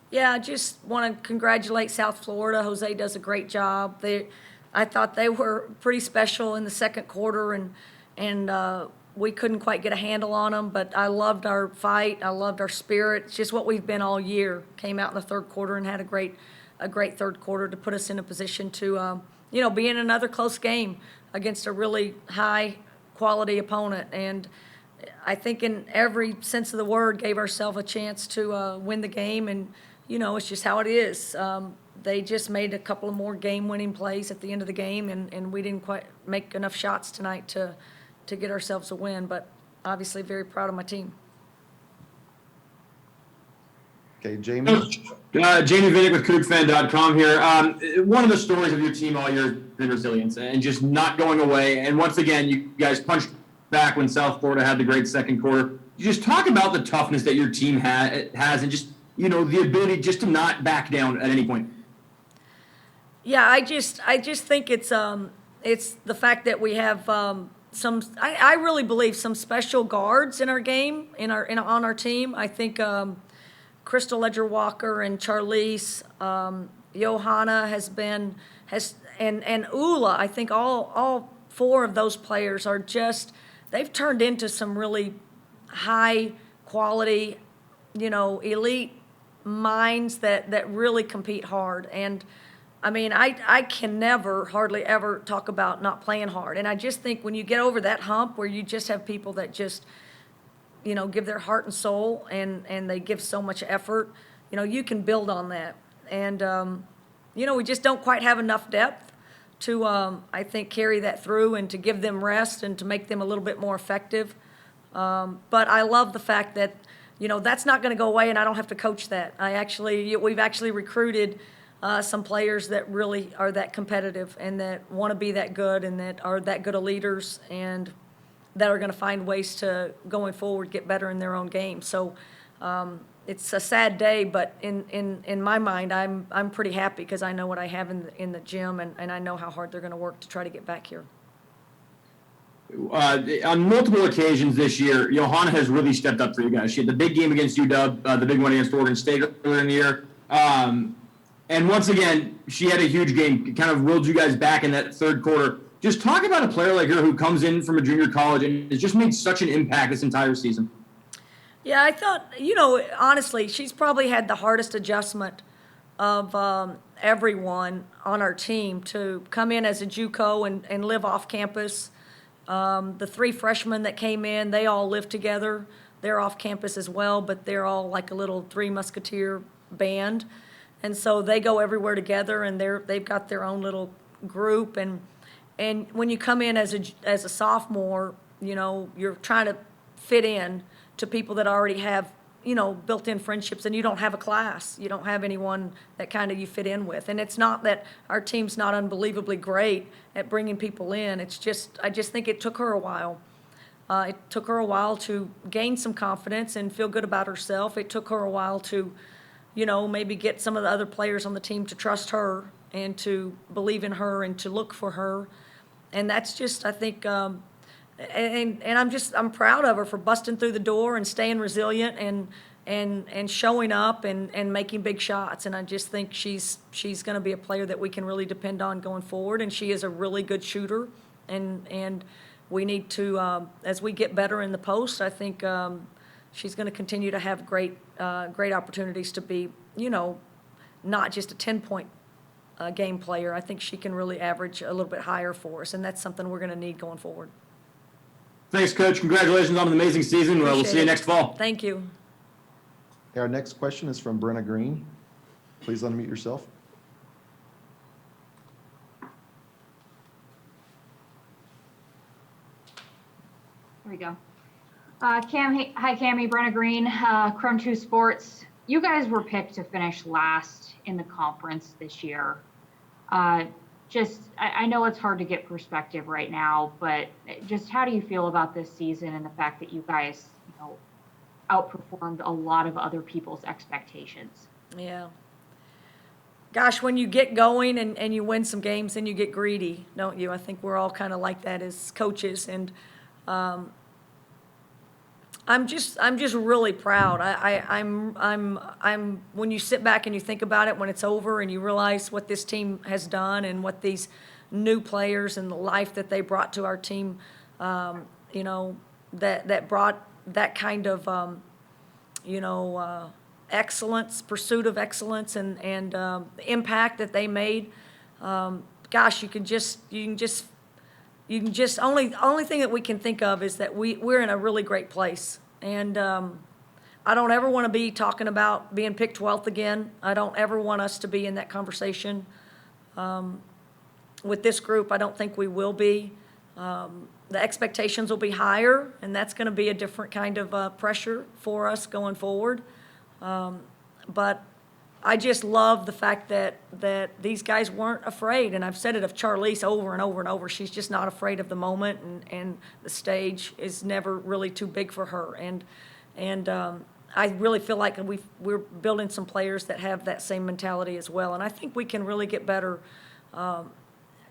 Yeah, I just want to congratulate South Florida. Jose does a great job. I thought they were pretty special in the second quarter, and we couldn't quite get a handle on them. But I loved our fight. I loved our spirit. It's just what we've been all year. Came out in the third quarter and had a great third quarter to put us in a position to, be in another close game against a really high quality opponent. And I think in every sense of the word, gave ourselves a chance to win the game, and it's just how it is. They just made a couple of more game-winning plays at the end of the game, and we didn't quite make enough shots tonight to get ourselves a win. But obviously, very proud of my team. Okay, Jamie. Jamie Vinnick with CougFan.com here. One of the stories of your team all year has been resilience and just not going away. And once again, you guys punched back when South Florida had the great second quarter. You just talk about the toughness that your team has and just, the ability just to not back down at any point. Yeah, I just think it's the fact that we have I really believe some special guards in our game on our team. I think Crystal Ledger Walker and Charlize, Johanna and Ula. I think all four of those players are just, they've turned into some really high quality, elite minds that really compete hard. And I mean, I can never, hardly ever talk about not playing hard. And I just think when you get over that hump where you just have people that just, give their heart and soul and they give so much effort, you can build on that. And, we just don't quite have enough depth to, I think, carry that through and to give them rest and to make them a little bit more effective. But I love the fact that, that's not going to go away and I don't have to coach that. We've actually recruited some players that really are that competitive and that want to be that good and that are that good of leaders and that are going to find ways to, going forward, get better in their own game. So it's a sad day, but in my mind, I'm pretty happy because I know what I have in the gym and I know how hard they're going to work to try to get back here. On multiple occasions this year, Johanna has really stepped up for you guys. She had the big game against UW, the big one against Oregon State earlier in the year. And once again, she had a huge game, kind of willed you guys back in that third quarter. Just talk about a player like her who comes in from a junior college and has just made such an impact this entire season. Yeah, I thought, honestly, she's probably had the hardest adjustment of everyone on our team to come in as a JUCO and live off campus. The three freshmen that came in, they all live together. They're off campus as well, but they're all like a little Three Musketeer band. And so they go everywhere together, and they've got their own little group. And when you come in as a sophomore, you're trying to fit in to people that already have, built-in friendships, and you don't have a class. You don't have anyone that kind of you fit in with. And it's not that our team's not unbelievably great at bringing people in. It's just, I just think it took her a while. It took her a while to gain some confidence and feel good about herself. It took her a while to, maybe get some of the other players on the team to trust her and to believe in her and to look for her. And that's just, I think, and I'm proud of her for busting through the door and staying resilient and showing up and making big shots. And I just think she's going to be a player that we can really depend on going forward. And she is a really good shooter. And we need to, as we get better in the post, I think she's going to continue to have great opportunities to be, not just a 10-point game player. I think she can really average a little bit higher for us, and that's something we're going to need going forward. Thanks, Coach. Congratulations on an amazing season. We'll see you next fall. Thank you. Our next question is from Brenna Green. Please unmute yourself. There we go. Hi, Kamie, Brenna Green, Chrome 2 Sports. You guys were picked to finish last in the conference this year. I know it's hard to get perspective right now, but just how do you feel about this season and the fact that you guys, outperformed a lot of other people's expectations? Yeah. Gosh, when you get going and you win some games, then you get greedy, don't you? I think we're all kind of like that as coaches. And I'm just really proud. I'm when you sit back and you think about it when it's over and you realize what this team has done and what these new players and the life that they brought to our team, you know, that brought that kind of, you know, excellence, pursuit of excellence and the impact that they made. Gosh, you can just only thing that we can think of is that we're in a really great place. And I don't ever want to be talking about being picked 12th again. I don't ever want us to be in that conversation. With this group, I don't think we will be. The expectations will be higher, and that's going to be a different kind of pressure for us going forward. But I just love the fact that these guys weren't afraid, and I've said it of Charlize over and over and over. She's just not afraid of the moment, and the stage is never really too big for her. And I really feel like we're building some players that have that same mentality as well. And I think we can really get better,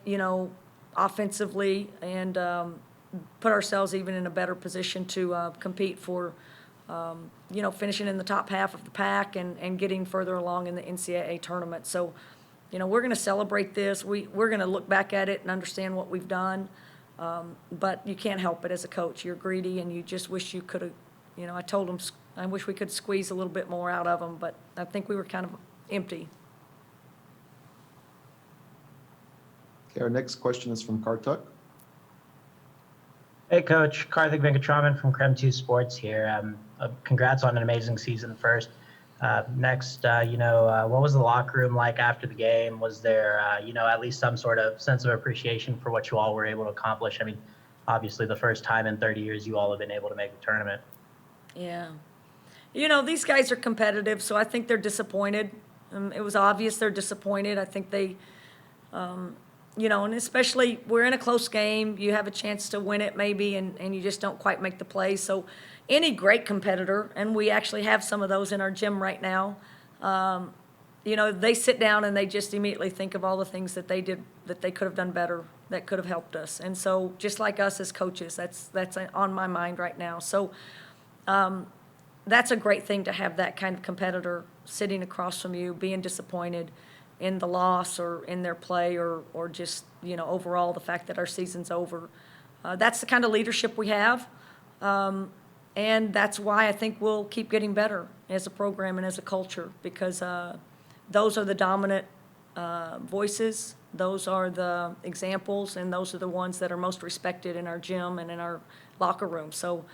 you know, offensively and put ourselves even in a better position to compete for. You know, finishing in the top half of the pack and getting further along in the NCAA tournament. So, you know, we're going to celebrate this. We're going to look back at it and understand what we've done. But you can't help it as a coach. You're greedy and you just wish you could have, you know, I told them, I wish we could squeeze a little bit more out of them, but I think we were kind of empty. Okay, our next question is from Kartuk. Hey, Coach. Karthik Venkatraman from Krem 2 Sports here. Congrats on an amazing season first. Next, you know, what was the locker room like after the game? Was there, you know, at least some sort of sense of appreciation for what you all were able to accomplish? I mean, obviously the first time in 30 years you all have been able to make the tournament. Yeah. You know, these guys are competitive, so I think they're disappointed. It was obvious they're disappointed. I think they, you know, and especially we're in a close game. You have a chance to win it maybe, and you just don't quite make the play. So any great competitor, and we actually have some of those in our gym right now, you know, they sit down and they just immediately think of all the things that they did that they could have done better, that could have helped us. And so just like us as coaches, that's on my mind right now. So that's a great thing to have that kind of competitor sitting across from you, being disappointed in the loss or in their play or just, you know, overall the fact that our season's over. That's the kind of leadership we have. And that's why I think we'll keep getting better as a program and as a culture because those are the dominant voices. Those are the examples, and those are the ones that are most respected in our gym and in our locker room. So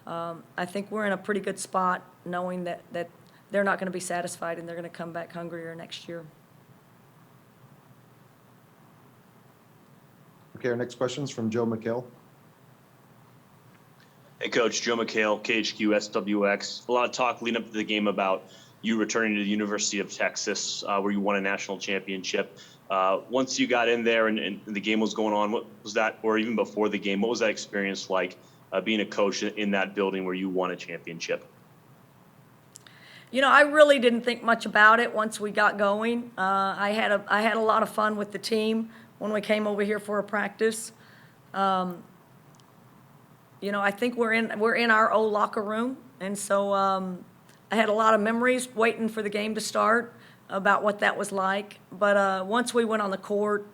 I think we're in a pretty good spot knowing that they're not going to be satisfied and they're going to come back hungrier next year. Okay, our next question is from Joe McHale. Hey, Coach. Joe McHale, KHQ SWX. A lot of talk leading up to the game about you returning to the University of Texas, where you won a national championship. Once you got in there and the game was going on, what was that, or even before the game, what was that experience like being a coach in that building where you won a championship? You know, I really didn't think much about it once we got going. I had a lot of fun with the team when we came over here for a practice. You know, I think we're in our old locker room, and so I had a lot of memories waiting for the game to start about what that was like. But once we went on the court,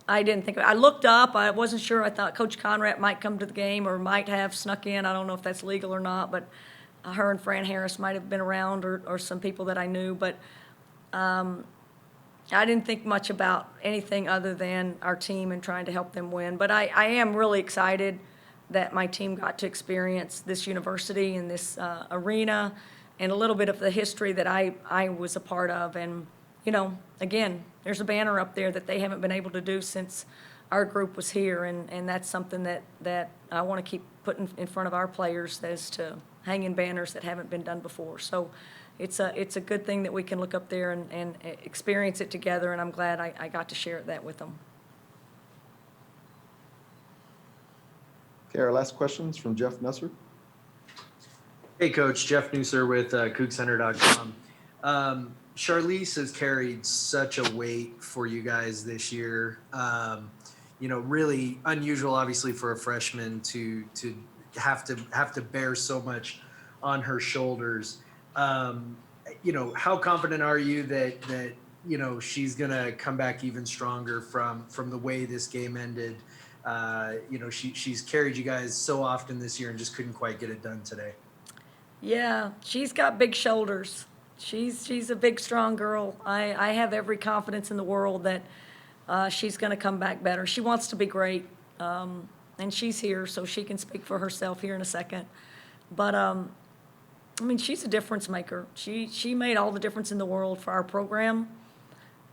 I didn't think. I looked up. I wasn't sure. I thought Coach Conrad might come to the game or might have snuck in. I don't know if that's legal or not, but her and Fran Harris might have been around or some people that I knew. But I didn't think much about anything other than our team and trying to help them win. But I am really excited that my team got to experience this university and this arena and a little bit of the history that I was a part of. And, you know, again, there's a banner up there that they haven't been able to do since our group was here. And that's something that I want to keep putting in front of our players as to hanging banners that haven't been done before. So it's a good thing that we can look up there and experience it together, and I'm glad I got to share that with them. Okay, our last question is from Jeff Nusser. Hey, Coach. Jeff Nusser with CougCenter.com. Charlize has carried such a weight for you guys this year. You know, really unusual, obviously, for a freshman to have to bear so much on her shoulders. How confident are you that she's gonna come back even stronger from the way this game ended? She's carried you guys so often this year and just couldn't quite get it done today. Yeah, she's got big shoulders. She's a big, strong girl. I have every confidence in the world that she's going to come back better. She wants to be great, and she's here, so she can speak for herself here in a second. But she's a difference maker. She made all the difference in the world for our program.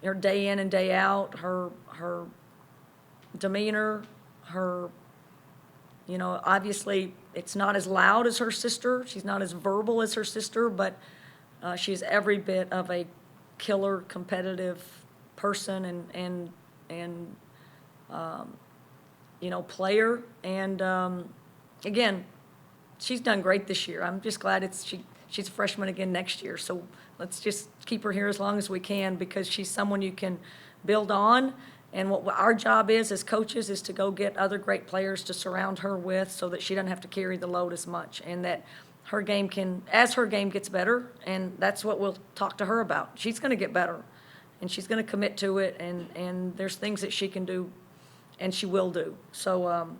Her day in and day out, her demeanor, her, obviously it's not as loud as her sister. She's not as verbal as her sister, but she's every bit of a killer competitive person and player. And again, she's done great this year. I'm just glad she's a freshman again next year. So let's just keep her here as long as we can, because she's someone you can build on. And what our job is as coaches is to go get other great players to surround her with, so that she doesn't have to carry the load as much, and that as her game gets better, and that's what we'll talk to her about. She's going to get better, and she's going to commit to it, and there's things that she can do, and she will do. So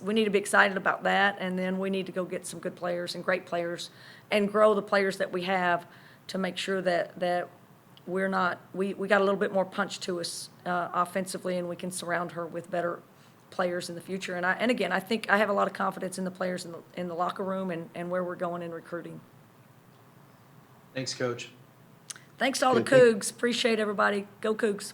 we need to be excited about that, and then we need to go get some good players and great players and grow the players that we have to make sure that we got a little bit more punch to us offensively, and we can surround her with better players in the future. And again, I think I have a lot of confidence in the players in the locker room and where we're going in recruiting. Thanks, Coach. Thanks to all the Okay, Cougs. Appreciate everybody. Go Cougs.